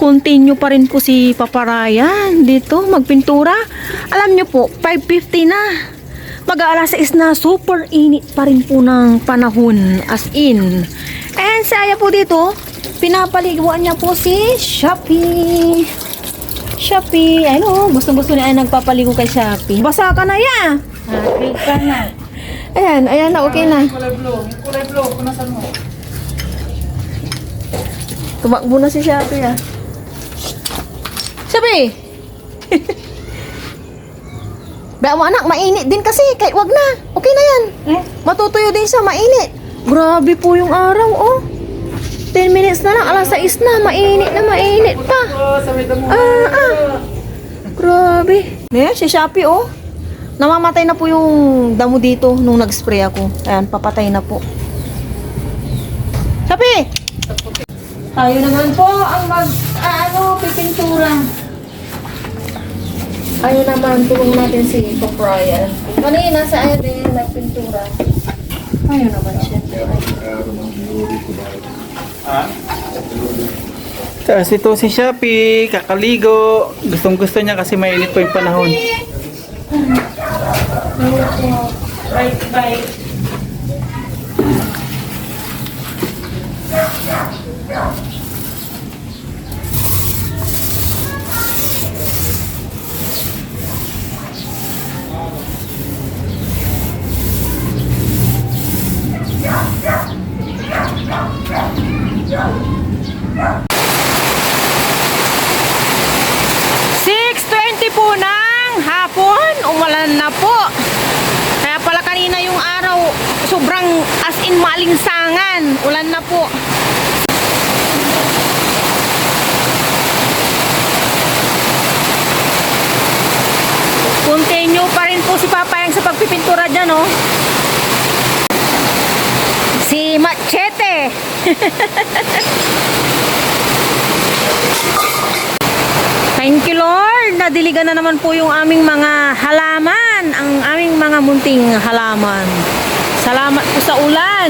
Continue pa rin po si Papa Ryan dito magpintura. Alam nyo po, 5:50 na. Mag-aalas 6 na, super init pa rin po ng panahon, as in. And saya po dito, pinapaliguan niya po si Shopee. Shopee, ano, gustong-gusto niya ay nagpapaligo kay Shopee. Basa ka na yan. Happy ka na. Ayan na, okay na. Kulay blue, punasan mo. Tumakbo na si Shopee ah. Shopee! Baya mo anak, mainit din kasi, kahit wag na. Okay na yan. Matutuyo din siya, mainit. Grabe po yung araw, oh. 10 minutes na lang, alas 6 na, mainit pa. Grabe. Ayan, si Shopee, oh. Namamatay na po yung damo dito nung nag-spray ako. Ayan, papatay na po. Shopee! Tayo naman po ang pipintura. Ayun naman, tulong natin si Papa Ryan. Kanina sa ayan din, nagpintura. Ayun naman siya. Tapos ito si Shopee, kakaligo. Gustong-gusto niya kasi mainit po yung panahon. Bye. Po ng hapon, umulan na po. Kaya pala kanina yung araw, sobrang as in malinsangan. Ulan na po. Continue pa rin po si Papayang sa pagpipintura dyan, oh. Si Machete. Thank you, Lord. Nadiligan na naman po yung aming mga halaman. Ang aming mga munting halaman. Salamat po sa ulan.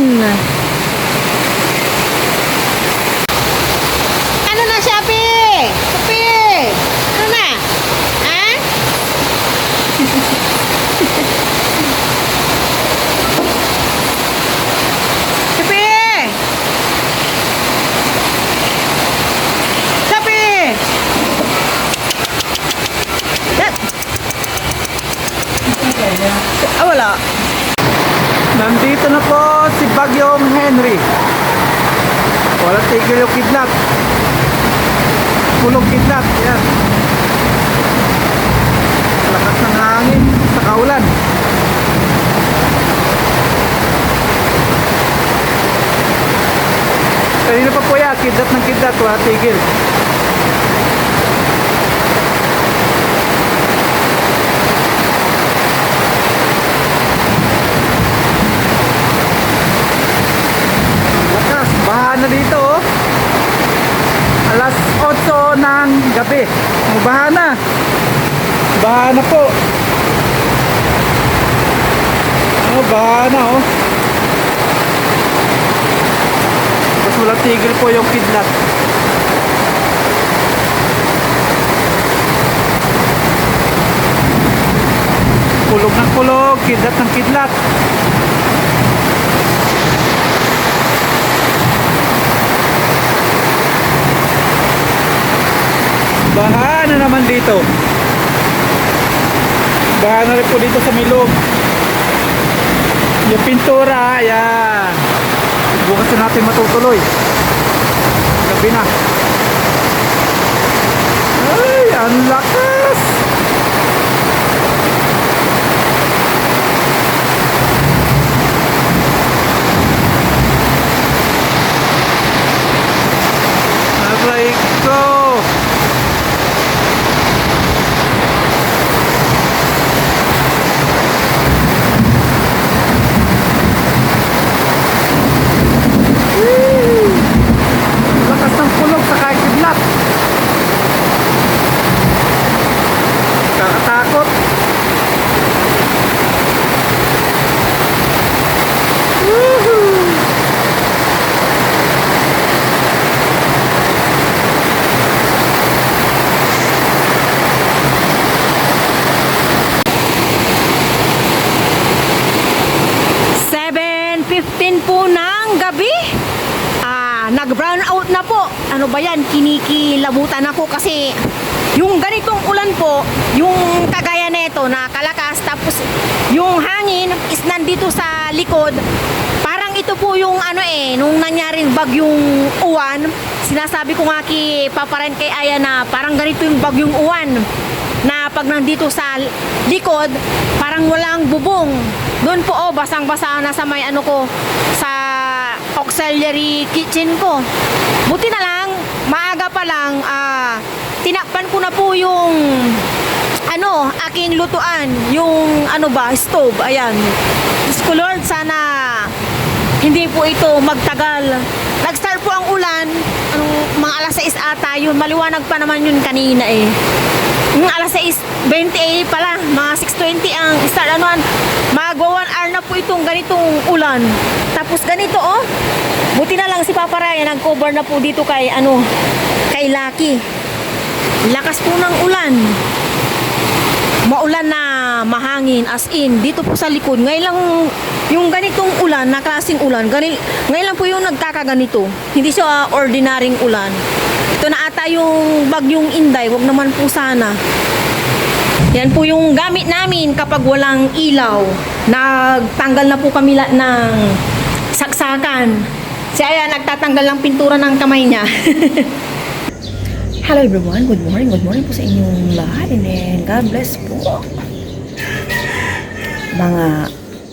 Ano na, Shopee? Shopee! Ano na? Ha? Shopee! Shopee! Wala. Nandito na po si Bagyong Henry. Walang tigil yung kidlat. Pulong kidlat. Yan. Lakas ng hangin sa kaulan. Kanina pa po yan, kidlat ng kidlat. Walang tigil. Baha na dito, oh. Alas 8 ng gabi. Baha na. Baha na po. Oh, baha na, oh. Tapos walang tigil po yung kidlat. Kulog ng kulog, kidlat ng kidlat. Baha na naman dito. Baha na rin po dito sa Milog. Yung pintura, ayan. Bukas na natin matutuloy. Gabi na. Ay, ang lakas. Aray ko. Lakas ng kulog sa kahit kidlat. Nag-brown out na po. Ano ba yan? Kinikilabutan ako kasi yung ganitong ulan po, yung kagaya nito na kalakas, tapos yung hangin is nandito sa likod. Parang ito po yung nung nangyaring bagyong uwan, sinasabi ko nga kay Paparan kay Aya na parang ganito yung bagyong uwan na pag nandito sa likod, parang walang bubong. Doon po basang-basa na sa may ko, sa auxiliary kitchen ko. Buti na lang, maaga pa lang, tinakpan ko na po yung aking lutuan, yung stove, ayan. Diyos ko Lord, sana hindi po ito magtagal. Nag-start po ang ulan, mga alas 6 ata yun, maliwanag pa naman yun kanina eh. Alas 6:20 pala, mga 6:20 ang start magwa 1 hour na po itong ganitong ulan. Tapos ganito buti na lang si Papa Ryan nag-cover na po dito kay kay Lucky. Lakas po ng ulan. Maulan na mahangin as in dito po sa likod. Ngayon lang yung ganitong ulan, na klaseng ulan, ngayon lang po yung nagkakaganito. Hindi siya ordinaryong ulan. Ito na ata yung bagyong Inday, wag naman po sana. Yan po yung gamit namin kapag walang ilaw. Nagtanggal na po kami ng saksakan. Si Aya nagtatanggal ng pintura ng kamay niya. Hello everyone, good morning po sa inyong lahat and God bless po. Mga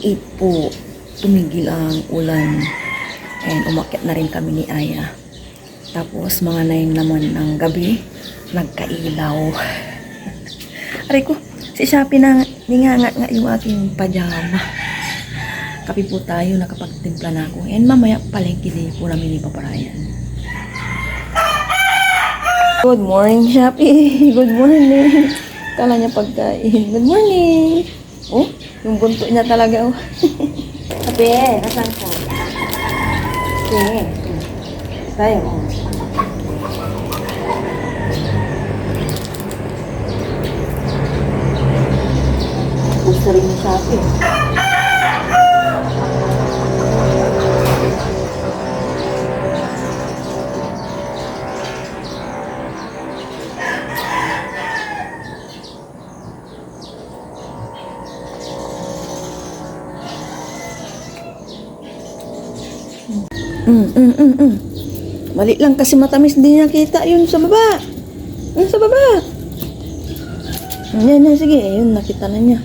8 po, tumigil ang ulan and umakyat na rin kami ni Aya. Tapos mga 9 naman ng gabi, nagkailaw. Aray ko, si Shopee na ningangat nga yung aking pajama. Kape po tayo, nakapagtimpla na ako. And mamaya palengke din po namin ni Papa Ryan. Good morning, Shopee. Good morning. Kala niya pagkain. Good morning. Oh, yung bunto niya talaga. Kape, nasan ka? Okay. Tayo. Gusto rin ni Shopee. Mali lang kasi matamis, hindi nakita yun sa baba. Yun sa baba. Yan, sige. Yun, nakita na niya.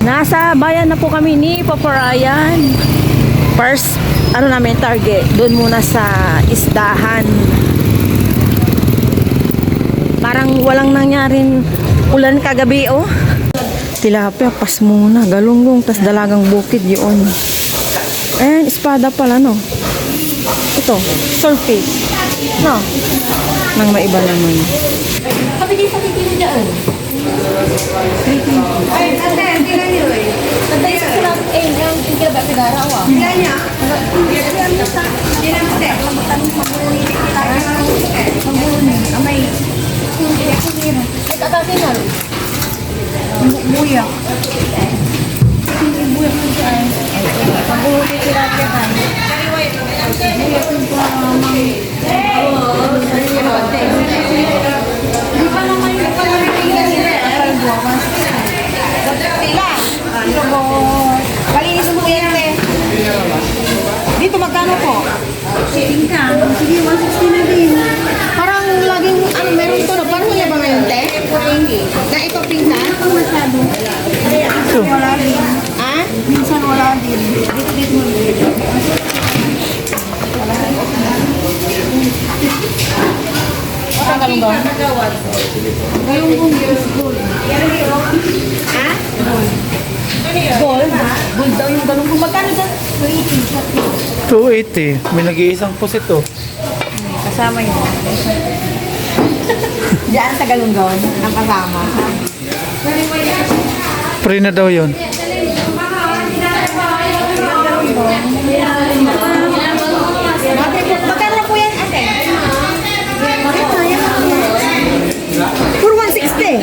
Nasa bayan na po kami ni Papa Ryan. First, namin target. Doon muna sa isdahan. Parang walang nangyaring ulan kagabi, Tilapia, pas muna. Galunggong, tas dalagang bukid yun. Eh, espada pala, no? Ito, surface. No? Nang maiba naman. Kapili sa kikili dyan. Ay, ate, tingnan niyo eh. Tatay sa kulang, yung tingkila ba pigara ako? Tingnan niya. Tingnan mo sa, tingnan mo sa, mambunin kita. Mambunin, amay. Ito atasin na. Buyak. Buyak mo dyan. Mambunin sila dyan. Buyak mo Kalinis mo yan eh. Dito magkano po? Sige, 160 na din. Parang laging, meron to na. Parang wala ba ngayon, te? Na ito pinsan? Masyado. Wala din. Ha? Minsan wala din. Dito mo din. Wala ka lang ba? Galunggong gold. Ha? Gold? Gold daw yung galunggong. Magkano dyan? 280. May nag-iisang pusit Kasama yun. Diyan sa galunggong ang kasama. Pre na daw yun. Magkano na po yan, ate? For 160. Puro 160.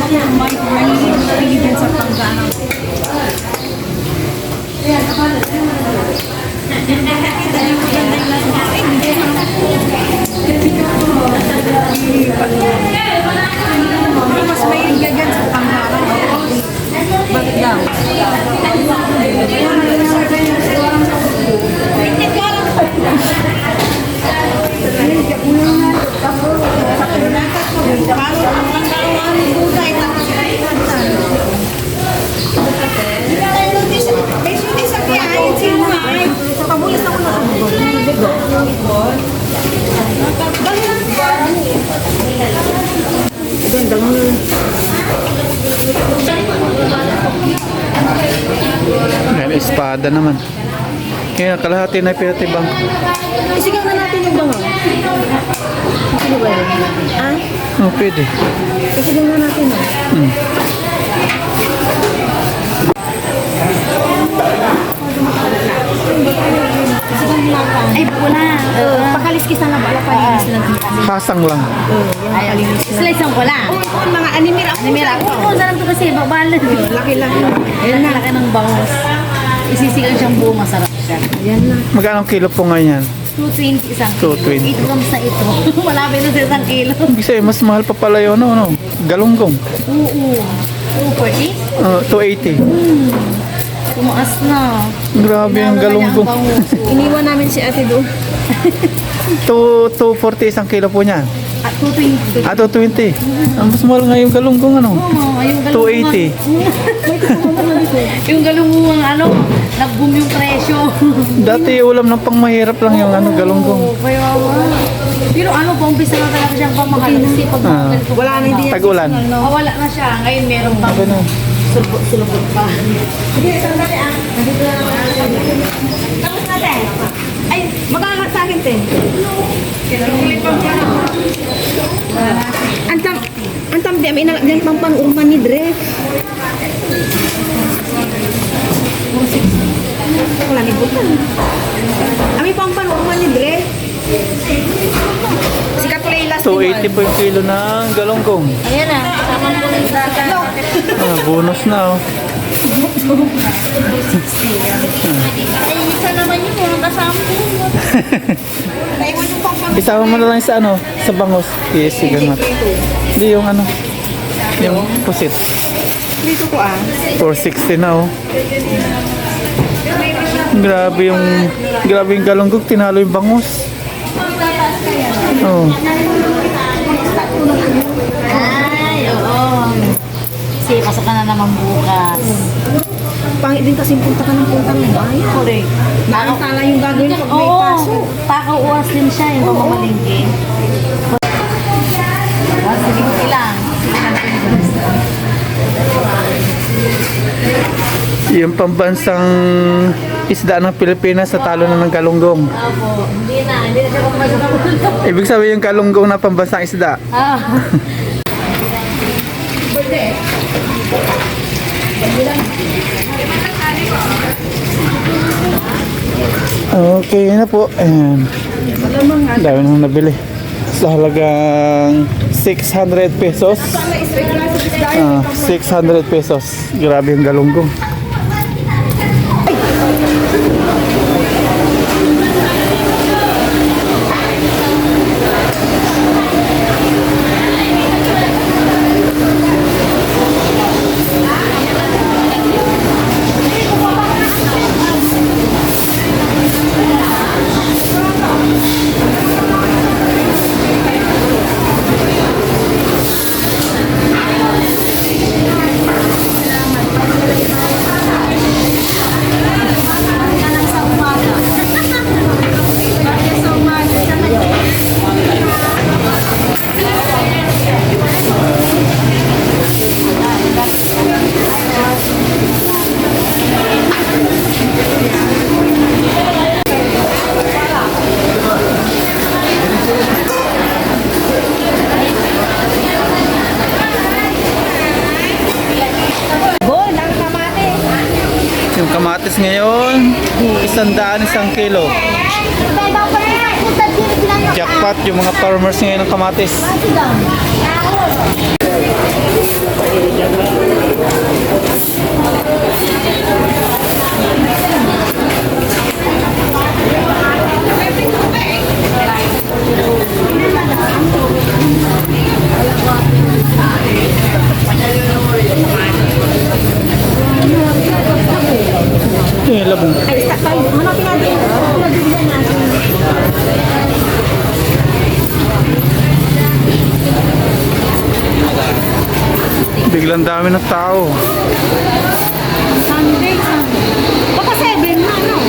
May din sa panggana. Mas may ganyan sa panggana. Bakit daw? Yan, espada naman. Kaya kalahati na pinatibang. Isigaw na natin yung bango. Sino ba yun? Ah? Oh, pwede. Isigaw na natin. Hmm. Ay, wala. Pakaliskis na bala pa linis na lang. Hasang lang. Ay, slice ang wala. Oo, mga animira. Animira. Oo, na lang to kasi babalan. Laki-laki. Ayan na. Laki ng bangos. Isisigaw siyang buo, masarap siya. Ayan na. Magkano kilo po ngayon yan? 220 isang 220. 8 grams na ito. Malapit na sa isang kilo. Kasi mas mahal pa pala yun, no? Galunggong. Oo. 240? 280. Tumaas na. Grabe ang galunggong. Iniwan namin si ate doon. 240 isang kilo po niya. At 220. 220. Ang mas mahal nga yung galunggong, ano? Oo, yung galungungan. 280. Yung galungungan, nag-boom yung presyo. Dati ulam ng pangmahirap lang yung galunggong. Oo, kaya pero paumpisa na talaga siyang pamahal. Kasi pag wala na hindi. Tag-ulan. Wala na siya. Ngayon meron pang Ganun. sulubot pa. Sige, sandali ah. Nandito na naman. Tapos natin. Ay, magkakalat sa akin, te. Antam di may nalagyan pang pang-urman ni Dre. Wala ni Butan. Ami pang pang-urman ni Dre. Si Katulay last 280 po yung kilo ng galunggong. Ayan na, tamang po ng dagat. Bonus na, oh. Ay, isa naman yun, walang kasama ko. Naiwan yung pang Isama mo na lang sa sa bangos. Yes, sige nga. Hindi yung yung pusit. dito ko 460 na, oh. Grabe yung galunggong, tinalo yung bangus. Oh. Ay, oo. Kasi pasok ka na naman bukas. Pangit din kasi punta ka ng punta ng bahay. Correct. Nakakala yung gagawin pag may pasok. Takaw-uwas din siya yung pamamalingki. Sige lang. Yung pambansang isda ng Pilipinas sa talo na ng galunggong. Opo, hindi na siya pagpagpagpagpag. Ibig sabihin yung galunggong na pambansang isda. Ah. Okay na po. Ayan. Dami nang nabili. Sa halagang 600 pesos. 600 pesos. Grabe yung galunggong. Yung kamatis ngayon, 100 isang kilo. Jackpot yung mga farmers ngayon ng kamatis. Eh, labong. Ay, isa tayo. Hanapin natin. Nabigyan natin. Biglang dami ng tao. Sunday. Baka 7 na, no?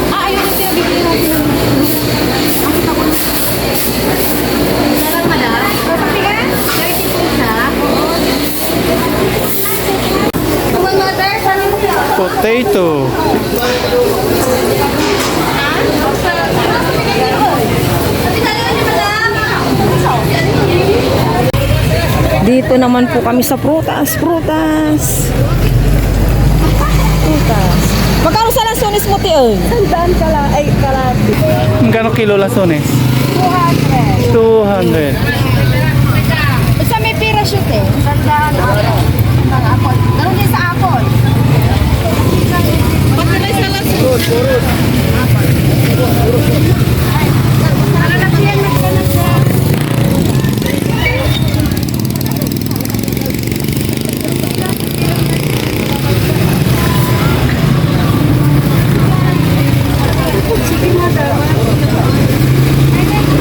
Ayun yung pinabibili natin. Sarang madam? Kapatigan? 30 po siya. Tuwang water, saan mo siya? Potato. Dito naman po kami sa prutas. Prutas. Magkano sa lansones mo, Tiyo? Sandaan ka lang, ay kalati. Magkano kilo lasones? 200. 200. Isa may parachute eh. Sandaan ako. Sandaan ako. Ganun din sa apple. Pagkakay sa lasun. Nalalagyan na ka na siya. Sige, madam. Ay, ate.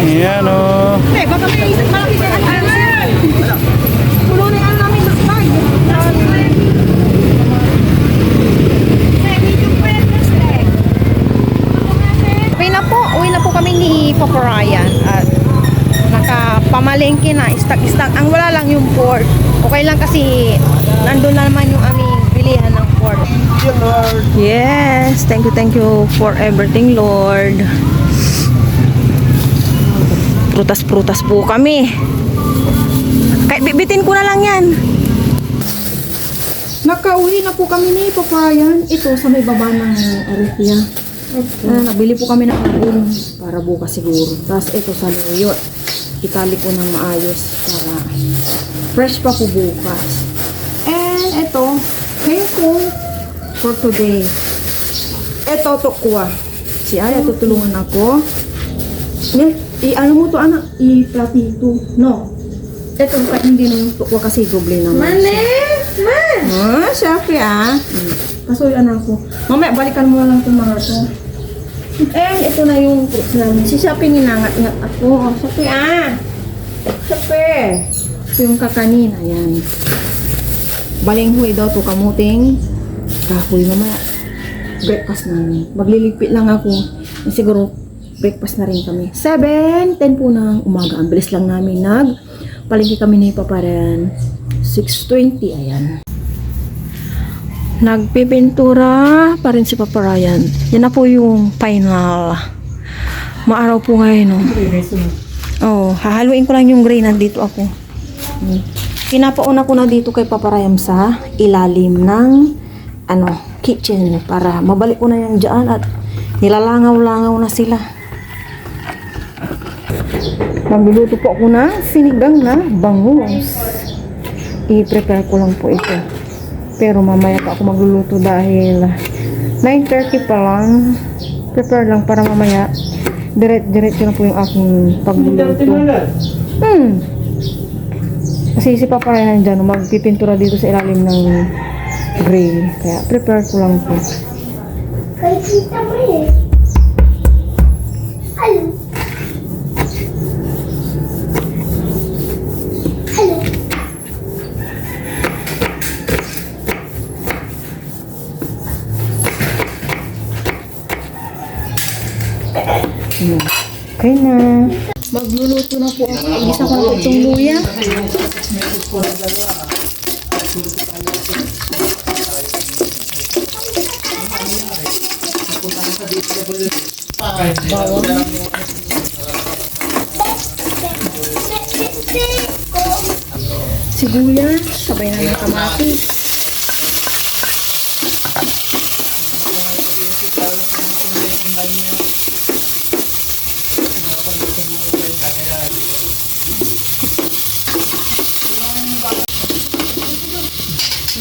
Ayan o. Eh, baka may isip malaki ka lang. Pulo na yan namin ng bag. Uwi na po kami ni Papa Ryan at nakapamalengke na, stock. Ang wala lang yung pork. Okay lang kasi nandun na naman yung aming bilihan ng pork. Yes, thank you for everything, Lord. Prutas-prutas po kami. Kahit bibitin ko na lang yan. Nakauwi na po kami ni Papa Ryan. Ito sa may baba ng Arifia. Nabili po kami ng abon para bukas siguro. Tapos ito sa luyot. Itali ko ng maayos para fresh pa po bukas. And ito, kangkong for today. Ito, tukwa. Si Aya, tutulungan ako. Ano mo to, anak? I-platito. No. Ito, hindi na yung tukwa kasi doble naman. Syempre Kasuyan ako. Mamaya, balikan mo na lang itong mga to. And ito na yung fruits namin. Si Shopee ninangat-ngat ako. Shopee Shopee. Ito yung kakanin. Ayan. Balinghoy daw to, kamuting kahoy. Mamaya, breakfast namin. Magliligpit lang ako. Siguro, breakfast na rin kami. 7:10 po ng umaga. Ang bilis lang namin. Palingki kami ni Papa Ryan. 6:20. Ayan. Nagpipintura pa rin si Papa Ryan. Yan na po yung final. Maaraw po ngayon, no? Oh, hahaluin ko lang yung gray. Nandito ako. Pinapauna ko na dito kay Papa Ryan sa ilalim ng kitchen para mabalik ko na yan dyan at nilalangaw-langaw na sila. Magluluto po ako na sinigang na bangus. I-prepare ko lang po ito. Pero mamaya pa ako magluluto dahil 9:30 pa lang. Prepare lang para mamaya diretso na po yung aking pagluluto. Kasi si Papa Ryan nandyan, magpipintura dito sa ilalim ng grill. Kaya prepare ko lang po. Kay kita mo eh. Hello. Hello. Okay na. Magluluto na po ako. Igisa ko na po itong luya. Sibuyas, sabay na ng kamatis.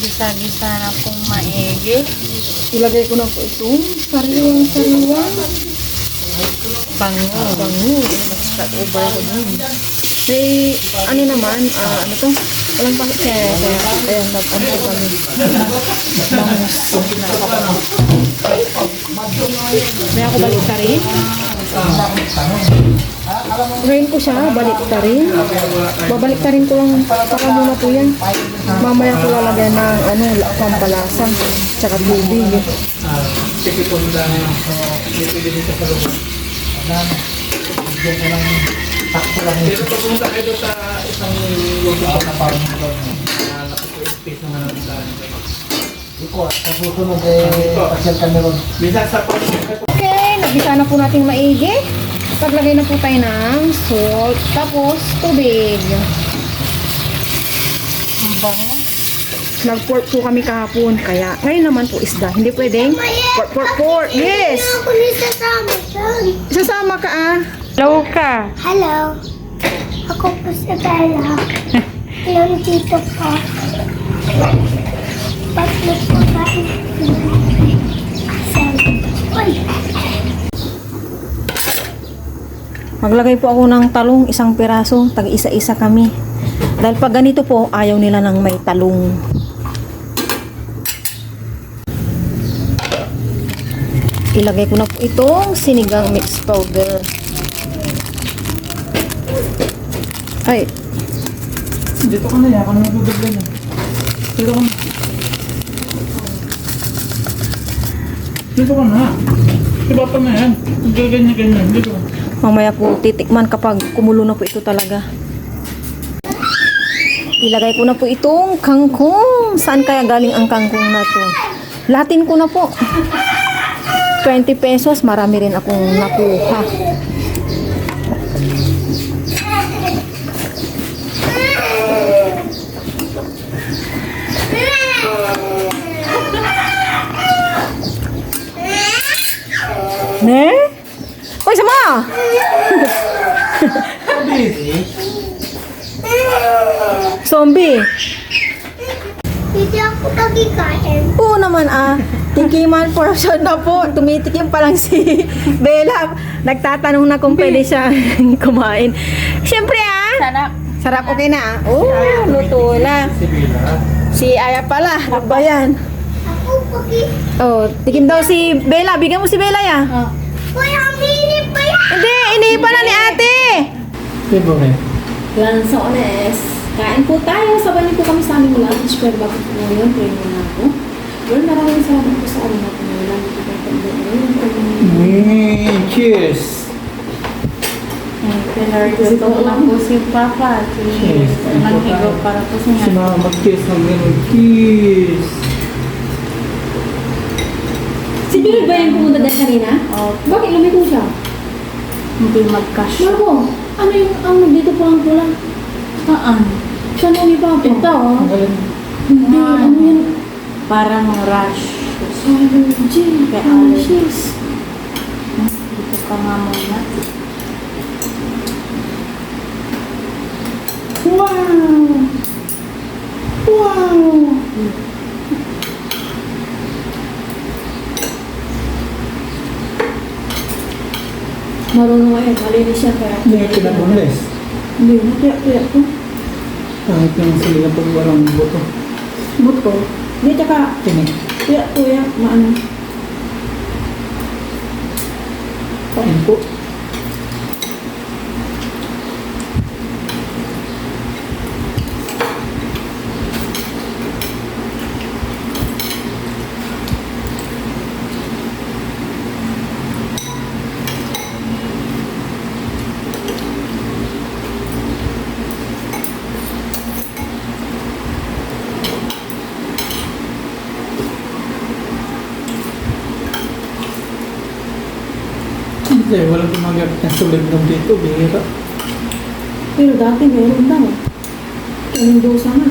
Gisa-gisa na pong maigi. Ilagay ko na po itong sariwang-sariwang. Bango. Bango. Start over ko dun. May, ano naman, ano to? Walang pa, kaya, ayan, nag-ano kami. Bangus. May ako balik ka rin. Ngayon ko siya, balik ka rin. Babalik ka rin ko lang, saka muna po yan. Mamaya ko lalagyan ng, ano, pampalasa, tsaka tubig. Pero pag pumunta kayo doon sa isang lugar na parang doon, space naman ang sa Sa susunod pasyal kami ron. Bisa sa Okay, nabisa na po natin maigi. Paglagay na po tayo ng salt, tapos tubig. Ang bango. Nag-pork po kami kahapon, kaya ngayon naman po isda. Hindi pwedeng pork. Yes! Ako ni sasama doon. Sasama ka Hello ka. Hello. Ako po si Bella. Hello, dito po. Bakit po tayo? Uy! Maglagay po ako ng talong, isang piraso, tag-isa-isa kami. Dahil pag ganito po, ayaw nila ng may talong. Ilagay ko na po itong sinigang mix powder. Ay, dito ka na yan, ako na nagduduglan yan. Dito ka na. Dito ka na. Diba pa na yan? Ganyan. Dito. mamaya po titikman kapag kumulo na po ito talaga. Ilagay ko na po itong kangkong. Saan kaya galing ang kangkong na to? Latin ko na po. 20 pesos, marami rin akong nakuha. Ne? Uy, sama! Zombie. Hindi ako nagkikain. Oo naman Tikiman portion na po. Tumitikim pa lang si Bella. Nagtatanong na kung pwede siya kumain. Siyempre Sarap. sarap okay na luto na. Si Aya pala. Ano ba yan? Ako pagi. Oh, tikim daw si Bella. Bigyan mo si Bella ya. Uy, ang minit pa yan. Hindi, iniiba na ni ate. Diba eh? Yan, sa ones. Kain po tayo. Sabay niyo po kami sa aming lunch. Pero bakit po ngayon? Pwede mo na ako. Well, maraming salamat po sa amin natin ngayon. Cheers! Pinarito na po si Papa. Cheers. Nanghigo para po sa Si nga. Mama mag-kiss ng ganun. Kiss! Si Billy ba yung pumunta dahil kanina? Oh, Bakit lumito siya? hindi magkasya. Marco, ano yung ang dito po lang pula? Saan? Siya na ni Papa. Ito, Ang galing. Hindi, ano yan? parang rush. Allergy. Kaya Allergies. Dito ka nga muna. Wow! Wow! Marunong ngayon, malinis siya kaya. Hindi nga pinabulis. Hindi, natiyak-tiyak ko. Kahit yung sila pag walang buto. Buto. Hindi, tsaka, Tinig. tiyak ko yan, maano. Kain po. Kasi walang gumagamit ng sulignum dito, bihira. Pero dati meron daw. Mendoza nga.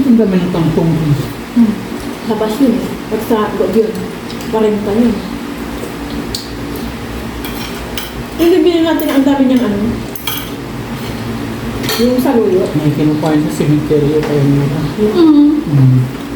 Ang dami ng tangkong. Labas yun eh. At sa loob yun. Parenta yun. Ilibinin natin ang dami niyang ano. Yung saluyo. May kinupain sa cemetery kaya nila. Mm. Mm.